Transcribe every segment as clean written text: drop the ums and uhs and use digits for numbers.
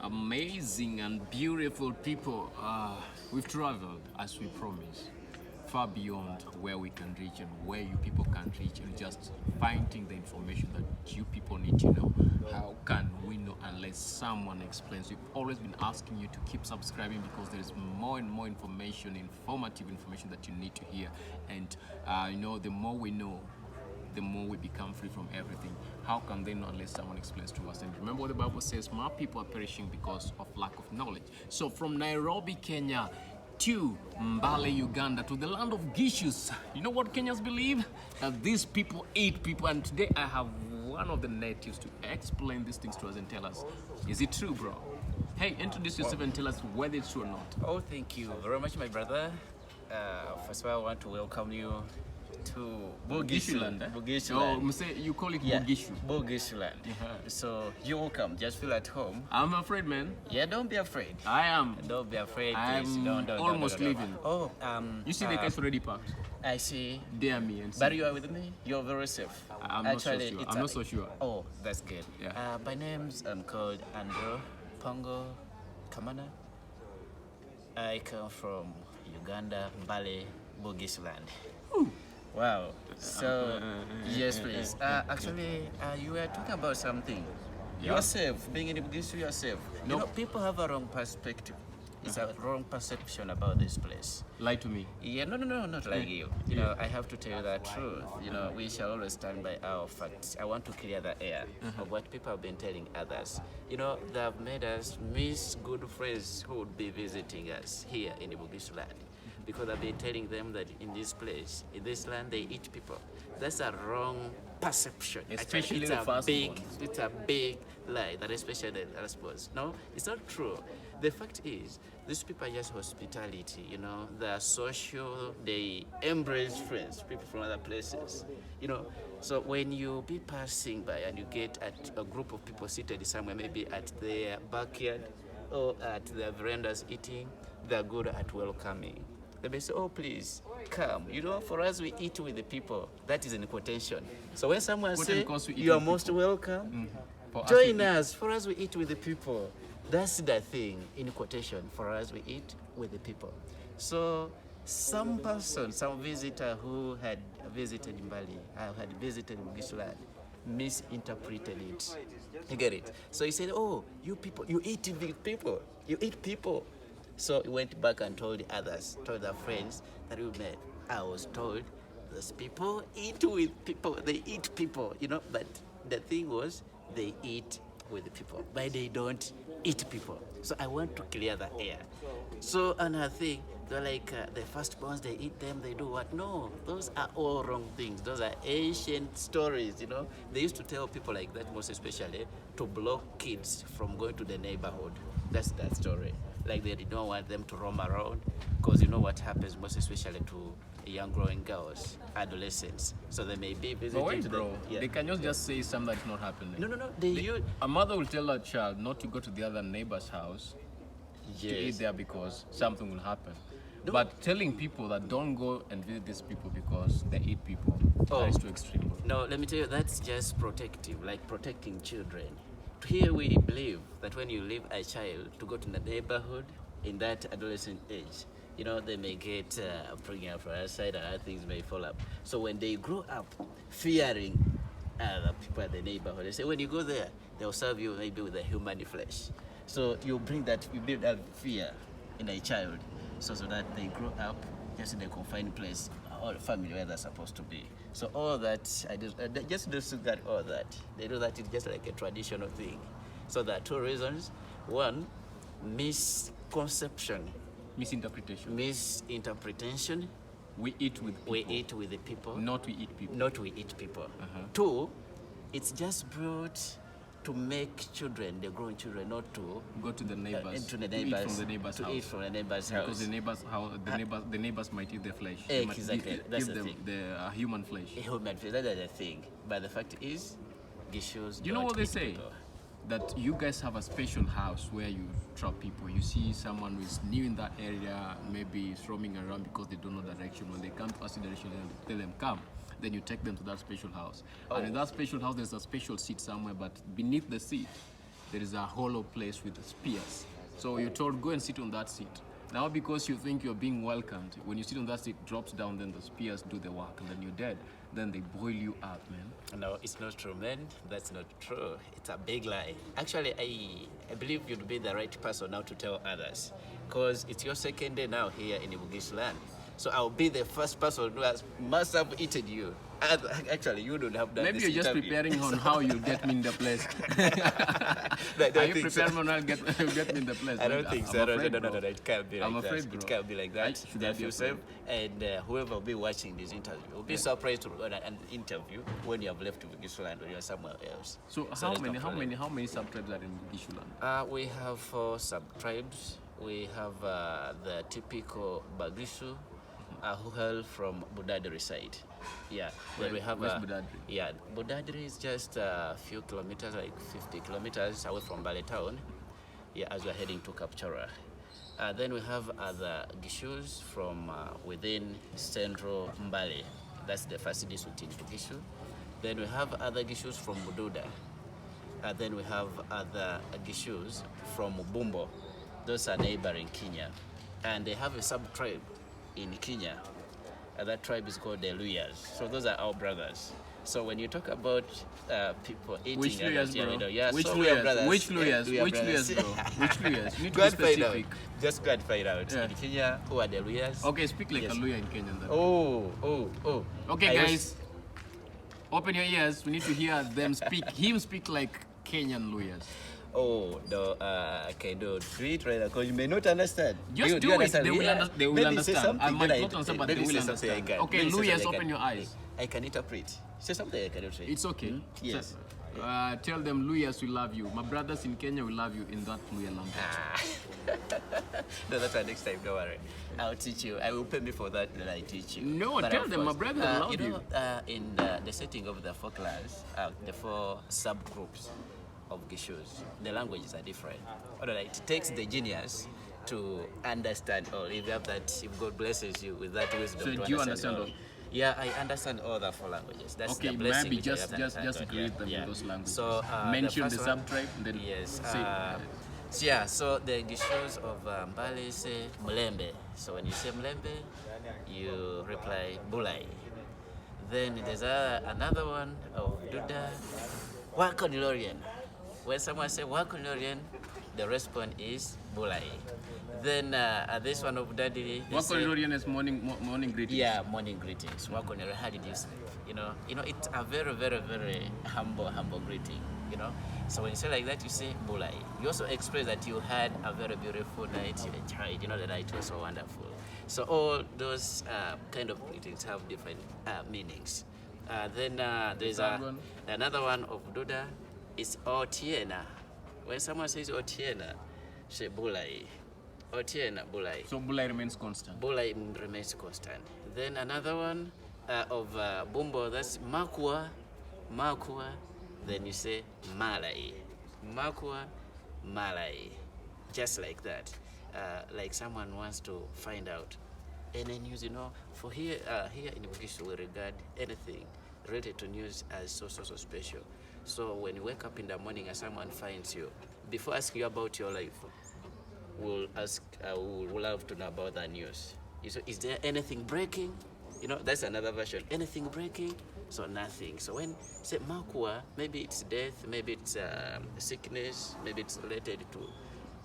Amazing and beautiful people. We've traveled, as we promised, far beyond where we can reach and where you people can reach, and just finding the information that you people need to know. How can we know unless someone explains? We've always been asking you to keep subscribing because there is more and more information, informative information that you need to hear. And the more we know, the more we become free from everything. How can they know unless someone explains to us? And remember what the Bible says, my people are perishing because of lack of knowledge. So from Nairobi, Kenya to Mbale, Uganda to the land of Gishus, you know what Kenyans believe? That these people eat people. And today I have one of the natives to explain these things to us and tell us, is it true, bro? Hey, introduce yourself and tell us whether it's true or not. Oh, thank you very much, my brother. First of all, I want to welcome you to Gishu land. Gishu Oh, land. you call it Yeah, Gishu. Gishu land. So you're welcome. Just feel at home. I'm afraid, man. Yeah, don't be afraid. I am. Don't be afraid. I'm please. Don't, almost don't. leaving. Oh, You see the guy's already parked. I see. Dare me and see. But you are with me. You're very safe. I'm not so sure. I'm not so sure. Oh, that's good. Yeah. My name's called Andrew Pongo Kamana. I come from Uganda, Mbale, Gishu land. Ooh. Wow. So, yes, please. Actually, you were talking about something. Yeah. You're safe. Being in Uganda, you're safe. No. You know, people have a wrong perspective. It's a wrong perception about this place. Lie to me. Yeah, no, not like you. You know, I have to tell you the truth. You know, we shall always stand by our facts. I want to clear the air of what people have been telling others. You know, they have made us miss good friends who would be visiting us here in the Bugishu land. Because I've been telling them that in this place, in this land, they eat people. That's a wrong perception. Especially it's the firstborns. It's a big lie, that especially the firstborns. No, it's not true. The fact is, these people are just hospitality, you know, they're social, they embrace friends, people from other places, you know. So when you be passing by and you get at a group of people seated somewhere, maybe at their backyard or at their verandas eating, they're good at welcoming. They may say, oh, please, come. You know, for us, we eat with the people. That is in quotation. So when someone says, you are most welcome, join us. For us, we eat with the people. That's the thing, in quotation. For us, we eat with the people. So some person, some visitor who had visited Mbali, had visited Gishu land, misinterpreted it. You get it? So he said, oh, you people, you eat with people. You eat people. So he went back and told the others, told their friends that we met. I was told those people eat with people. They eat people, you know. But the thing was, they eat with the people, but they don't eat people. So I want to clear the air. So another thing, they're like the firstborns, they eat them, they do what? No, those are all wrong things. Those are ancient stories, you know. They used to tell people like that, most especially, to block kids from going to the neighborhood. That's that story. Like they did not want them to roam around, because you know what happens most especially to young growing girls, adolescents. So they may be visiting. But wait, bro. Yeah. They can just say something that's not happening. No. A mother will tell a child not to go to the other neighbor's house to eat there because something will happen. No. But telling people that don't go and visit these people because they eat people, that is too extreme, bro. No, let me tell you, that's just protective, like protecting children. Here we believe that when you leave a child to go to the neighborhood in that adolescent age, you know, they may get pregnant from outside and other things may fall up. So when they grow up fearing the people at the neighborhood, they say when you go there, they'll serve you maybe with a human flesh. So you build that fear in a child so that they grow up just in a confined place or family where they're supposed to be. So all that, I just disregard all that. They do that, it's just like a traditional thing. So there are two reasons. One, misconception. Misinterpretation. We eat with people. We eat with the people. Not we eat people. Not we eat people. Two, it's just brought to make children, the growing children, not to go to the neighbors, to eat from the neighbor's house. Because the neighbors might eat their flesh. Exactly, that's give the them thing. The human flesh. Human flesh, that's the thing. But the fact is, Gishus. You know what they say? People. That you guys have a special house where you trap people. You see someone who is new in that area, maybe is roaming around because they don't know direction. When they come to ask you direction, tell them come. Then you take them to that special house. And in that special house, there's a special seat somewhere, but beneath the seat, there is a hollow place with spears. So you're told, go and sit on that seat. Now, because you think you're being welcomed, when you sit on that seat, it drops down, then the spears do the work, and then you're dead. Then they boil you up, man. No, it's not true, man. That's not true. It's a big lie. Actually, I believe you'd be the right person now to tell others, because it's your second day now here in Uganda land. So I'll be the first person who must have eaten you. Actually, you don't have done Maybe this you're just interview. preparing on how you'll get me in the place. Are you preparing on how you'll get me in the place? I don't think I'm so. afraid, No, bro. it can't be like I'm that. afraid, bro. It can't be like that. Should I be Feel afraid? safe, and whoever will be watching this interview will be surprised to go on an interview when you have left Gishu land or you're somewhere else. So there's how no many problem. sub-tribes are in Gishu land? We have 4 sub-tribes. We have the typical Bagishu, who hail from Budadri side. Yeah, then we have where's Budadri? Yeah, Budadri is just a few kilometers, like 50 kilometers away from Bale town. Yeah, as we're heading to Kapchora. Then we have other Gishus from within central Mbale. That's the first district in Gishu. Then we have other Gishus from Bududa. Then we have other Gishus from Bumbo. Those are neighboring Kenya. And they have a sub-tribe in Kenya. That tribe is called the Luyas. So those are our brothers. So when you talk about people eating, Which Luyas, bro? yeah, Which so we are Luyas? brothers. Which Luyas? We are Which brothers. Luyas, bro? Which Luyas? You need to Go be and find out. specific. Just go and find out. Yeah. In Kenya, who are the Luyas? Okay, speak like Yes. a Luya in Kenyan then. Oh. Okay, I guys, open your ears. We need to hear them speak. Him speak like Kenyan Luyas. Oh, no, okay, do it right now, because you may not understand. Just do it. understand? They will, Yeah. they will Maybe say understand. I something might that not understand, but they maybe will say something I understand. can. Okay, Maybe say Luyas, something I open can. your eyes. I can interpret. Say something I can interpret. It's okay. Yes. So, tell them Luyas we love you. My brothers in Kenya will love you in that Luya language. No, that's why next time, don't worry. I'll teach you. I will pay me for that, then I teach you. No, But tell of them my course, brother will love you. In the setting of the 4 clans, the 4 subgroups of Gishus, the languages are different. Alright, it takes the genius to understand all. If you have that, if God blesses you with that wisdom, So to do you understand all? Yeah, I understand all the 4 languages. That's Okay, the blessing. maybe which I just have to understand. greet them Yeah. in those languages. So mention the first one- sub-tribe, and then Yes. say. So the Gishus of Mbale say Mlembe. So when you say Mlembe, you reply Bulai. Then there's another one of Duda, Wakonilorian. When someone say Wakonilorian, the response is Bulai. Then this one of Daddy, they say, Wakonilorian is morning greetings. yeah, morning greetings. Wakonilorian, how did you sleep? You know, it's a very, very, very humble greeting. You know, so when you say like that, you say Bulai. You also express that you had a very beautiful night, you enjoyed. You know, the night was so wonderful. So all those kind of greetings have different meanings. Then there's another one of Duda. It's Otiena. When someone says Otiena, say Bulai. Otiena, Bulai. So Bulai remains constant. Bulai remains constant. Then another one of Bumbo, that's Makua. Then you say Malai. Makua, Malai. Just like that. Like someone wants to find out any news, you know. For here in Gishu, we regard anything related to news as so special. So when you wake up in the morning and someone finds you, before asking you about your life, we'll ask, we'll love to know about that news. So is there anything breaking? You know, that's another version. Anything breaking? So nothing. So when say Makua, maybe it's death, maybe it's sickness, maybe it's related to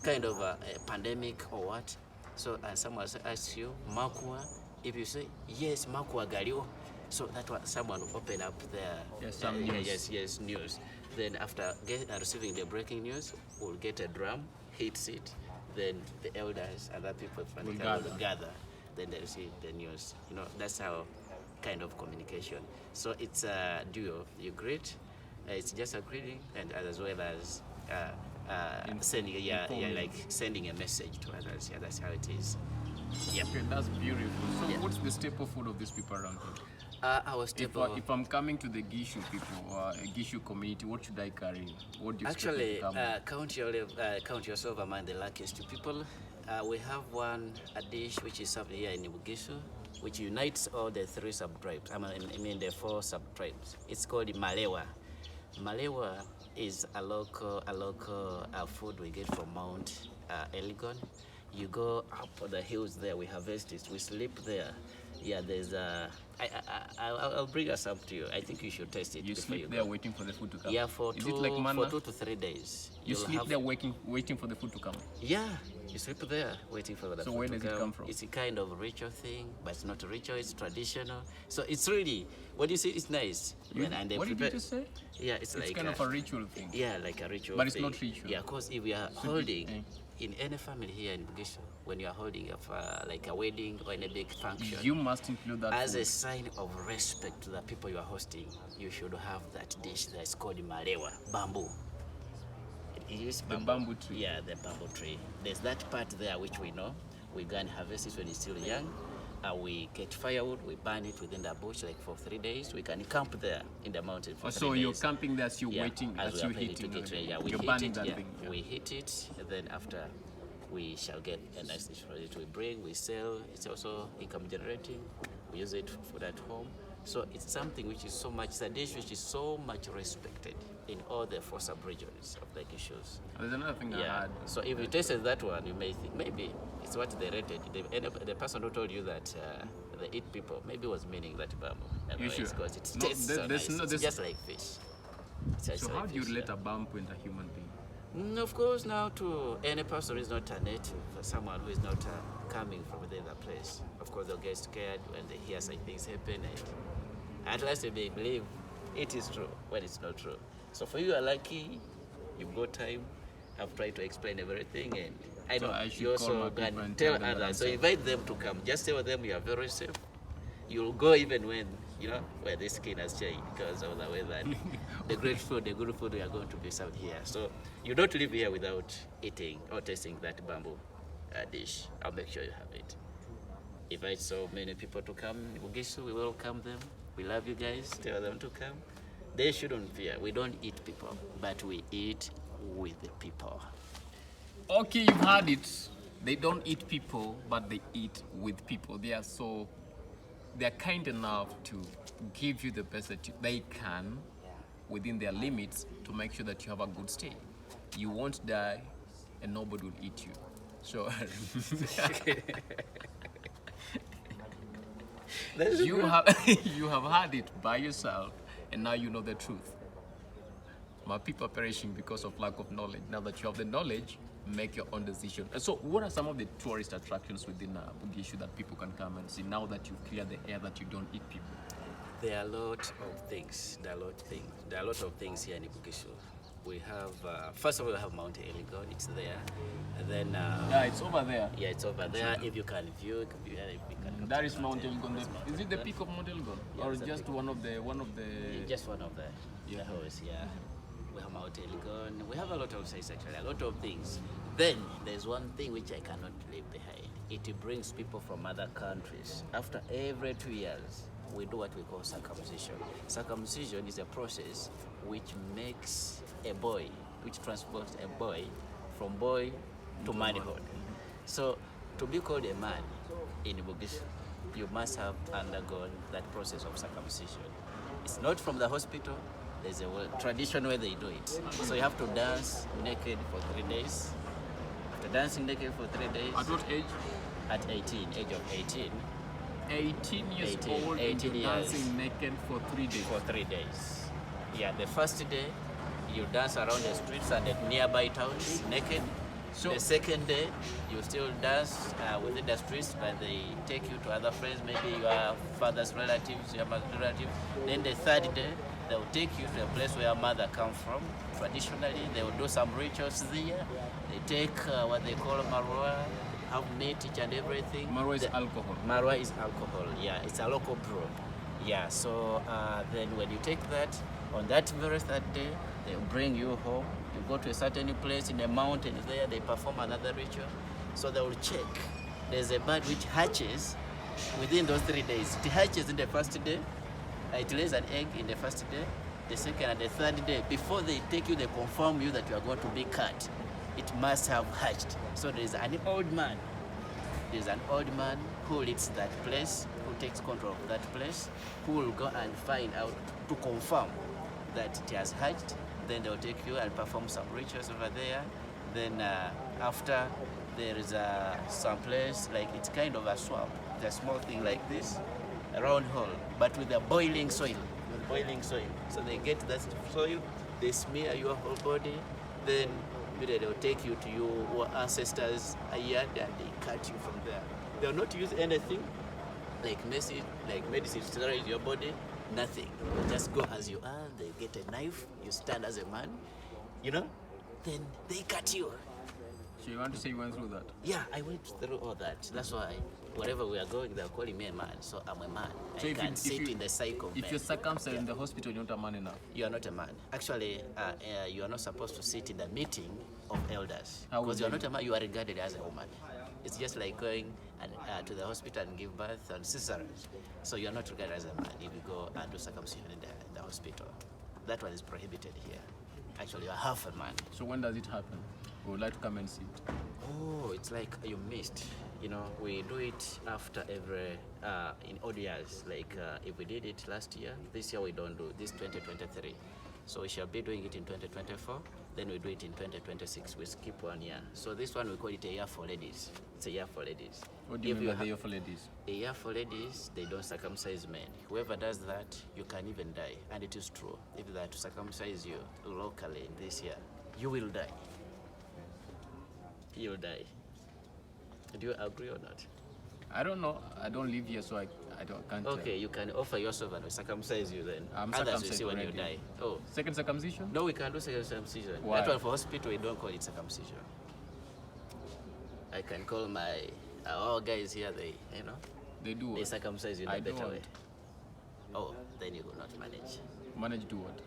kind of a pandemic or what. So someone asks you, Makua, if you say, yes, Makua Galio, so that what someone will open up their some news. Yes, news. Then after receiving the breaking news, we'll get a drum, hits it, then the elders, other people will gather. Then they receive the news. You know, that's how kind of communication. So it's a duo. You greet, it's just a greeting, and as well as sending, like sending a message to others. Yeah, that's how it is. Yeah. Okay, that's beautiful. So Yeah. what's the staple food of these people around here? Our staple. If I'm coming to the Gishu people or Gishu community, what should I carry? What do you expect me Actually, to come with? count yourself among the luckiest people. We have one dish which is served here in Gishu, which unites all the 3 sub-tribes. I mean the 4 sub-tribes. It's called Malewa. Malewa is a local food we get from Mount Elgon. You go up on the hills there. We harvest it. We sleep there. Yeah, there's a. I'll bring us up to you. I think you should taste it You before sleep you there go. waiting for the food to come. Yeah, for Is it like manna? 2 to 3 days. You You'll sleep have- there waiting for the food to come. Yeah, you sleep there waiting for the So food where to does it come from? It's a kind of ritual thing, but it's not a ritual. It's traditional. So it's really what you see. It's nice. And they What did you prepare- just say? Yeah, it's It's like kind of a ritual thing. yeah, like a ritual. But it's thing. not ritual. Yeah, because if we are So holding in any family here in Gishu, when you are holding like a wedding or in a big function, You must include that as food. a sign of respect to the people you are hosting, you should have that dish that's called malewa, bamboo. It is The bamboo tree. Yeah, the bamboo tree. There's that part there which we know. We go and harvest it when it's still young. We get firewood, we burn it within the bush like for 3 days. We can camp there in the mountain for 3 So days. you're camping there as you're Yeah, waiting, as as we are you're ready to hitting. get ready. Yeah, we You're hit burning it, that yeah. thing. Yeah. We hit it, and then after we shall get a nice dish for it. We bring, we sell. It's also income generating. We use it for that home. So it's something which is so much, it's a dish which is so much respected in all the 4 sub-regions of the issues. There's another thing I Yeah. had. So if you tasted that one, you may think maybe it's what they rated. The person who told you that they eat people maybe was meaning that bamboo. You sure? Because it No, tastes there- so there's nice. no- It's there's- just like fish. It's just So like how do you fish, relate yeah. a bamboo and a human being? Of course, now to any person who is not a native, someone who is not coming from within the place, of course they'll get scared when they hear such things happen, and at last they may believe it is true when it's not true. So for you are lucky, you've got time. I've tried to explain everything, and I So know I should you call my also people can and tell tell them that I'm others. So safe. invite them to come. Just tell them you are very safe. You'll go even when where the skin has changed because of the weather. And the great food, the good food we are going to be served here. So you don't live here without eating or tasting that bamboo dish. I'll make sure you have it. Invite so many people to come. Gishu, we welcome them. We love you guys. Tell them to come. They shouldn't fear. We don't eat people, but we eat with the people. Okay, you've heard it. They don't eat people, but they eat with people. They're kind enough to give you the best that they can within their limits to make sure that you have a good stay. You won't die and nobody will eat you. So you have had it by yourself and now you know the truth. My people are perishing because of lack of knowledge. Now that you have the knowledge, make your own decision. And so what are some of the tourist attractions within Gishu that people can come and see now that you've cleared the air that you don't eat people? There are a lot of things. There are a lot of things here in Gishu. We have, first of all, we have Mount Elgon. It's there. And then, Yeah, it's over there. yeah, it's over there. If you can view, if you can That is Mount Elgon. Is it the peak of Mount Elgon? Yeah, Or it's the just peak. one of the Just one of the hills, yeah. We have Mount Elgon. We have a lot of sites actually, a lot of things. Then there's one thing which I cannot leave behind. It brings people from other countries. After every 2 years, we do what we call circumcision. Circumcision is a process which makes a boy, which transports a boy from boy to manhood. So to be called a man in Gishu, you must have undergone that process of circumcision. It's not from the hospital. There's a tradition where they do it. So you have to dance naked for 3 days. After dancing naked for 3 days, At what age? at 18, age of 18, 18 years 18 old and 18 you're years. dancing naked for 3 days. for 3 days. Yeah, the first day, you dance around the streets and the nearby towns naked. So- The second day, you still dance within the streets, but they take you to other friends, maybe your father's relatives, your mother's relatives. Then the third day, they will take you to a place where your mother comes from. Traditionally, they will do some rituals there. They take what they call marwa, have meat, each and everything. Marwa is The- alcohol. Marwa is alcohol, yeah, it's a local brew. Yeah, so then when you take that, on that very third day, they'll bring you home. You go to a certain place in a mountain there, they perform another ritual. So they will check. There's a bird which hatches within those 3 days. It hatches in the first day, it lays an egg in the first day, the second and the third day. Before they take you, they confirm you that you are going to be cut. It must have hatched. So there's an old man. There's an old man who leads that place, who takes control of that place, who will go and find out to confirm that it has hatched Then they'll take you and perform some rituals over there. Then after, there is some place, like it's kind of a swamp. It's a small thing like this, a round hole, but with a boiling soil. With boiling soil. So they get that soil, they smear your whole body, then they'll take you to your ancestors' yard and they cut you from there. They'll not use anything like medicine to sterilize your body, nothing. You just go as you are, they get a knife, you stand as a man, then they cut you. So you want to say you went through that? Yeah, I went through all that. That's why wherever we are going, they're calling me a man, so I'm a man. So I can sit in the cycle. If you're circumcised in the hospital, you're not a man enough? You are not a man. Actually, you are not supposed to sit in the meeting of elders. How Because would you are you? not a man, you are regarded as a woman. It's just like going to the hospital and give birth and cesarean. So you are not regarded as a man if you go and do circumcision in the hospital. That one is prohibited here. Actually, you are half a man. So when does it happen? We would like to come and see it. Oh, it's like you missed. We do it after every, in odd years. Like if we did it last year, this year we don't do, this 2023. So we shall be doing it in 2024, then we do it in 2026. We skip 1 year. So this one we call it a year for ladies. It's a year for ladies. What do you mean by the year for ladies? A year for ladies, they don't circumcise men. Whoever does that, you can even die. And it is true. If they are to circumcise you locally in this year, you will die. You'll die. Do you agree or not? I don't know. I don't live here, so I can't tell. Okay, you can offer yourself and we circumcise you then. I'm Others will circumcised see when you already. die. Oh. Second circumcision? No, we can do second circumcision. Why? That one for hospital, we don't call it circumcision. I can call my all guys here, they They do they what? circumcise you in I a better don't. way. Oh, then you will not manage. Manage to what?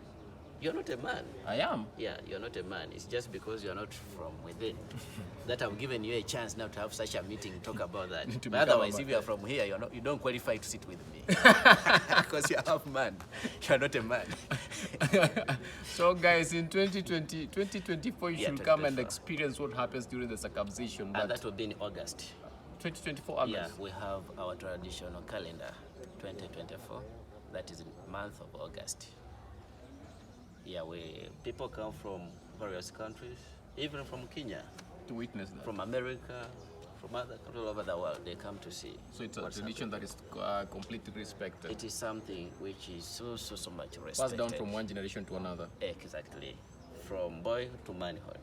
You're not a man. I am. Yeah, you're not a man. It's just because you're not from within that I've given you a chance now to have such a meeting, talk about that. To But become otherwise, a man. if you're from here, you don't qualify to sit with me because you're half man. You're not a man. So guys, in 2024, you Yeah, should come and 2024. experience what happens during the circumcision. And But that will be in August. 2024 August. Yeah, we have our traditional calendar, 2024. That is in month of August. Yeah, people come from various countries, even from Kenya, To witness that. from America, from other countries all over the world. They come to see. So it's a what's tradition that happening. is completely respected. It is something which is so much respected. Passed down from one generation to another. Exactly, from boy to manhood.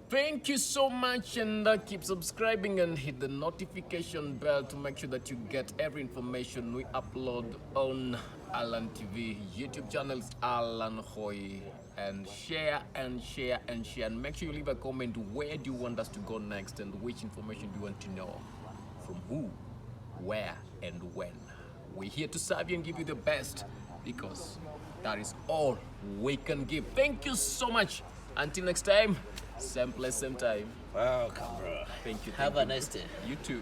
Thank you so much, and keep subscribing and hit the notification bell to make sure that you get every information we upload on Alan TV YouTube channels, Alan Hoy, and share and share and share, and make sure you leave a comment. Where do you want us to go next, and which information do you want to know from who, where, and when? We're here to serve you and give you the best, because that is all we can give. Thank you so much. Until next time, same place, same time. Welcome, bro. Thank you. Have a nice day. You too.